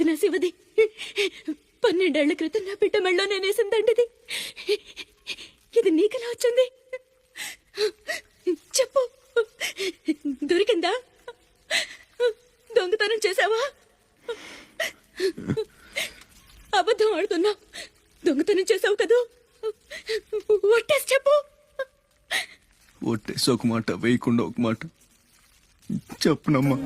ఇది నా శివది. 12 ఏళ్ల క్రితం నా బిడ్డ మెళ్ళో నేనేసిందండిది. ఇది నీకెలా వచ్చింది? చెప్పు, దొరికిందా? దొంగతనం చేసావా? అబద్ధం ఆడుతున్నావు. దొంగతనం చేసావు కదూ? ఒట్టేసి చెప్పు. ఒట్టేసి ఒక మాట, వేయకుండా ఒక మాట చెప్పునమ్మా.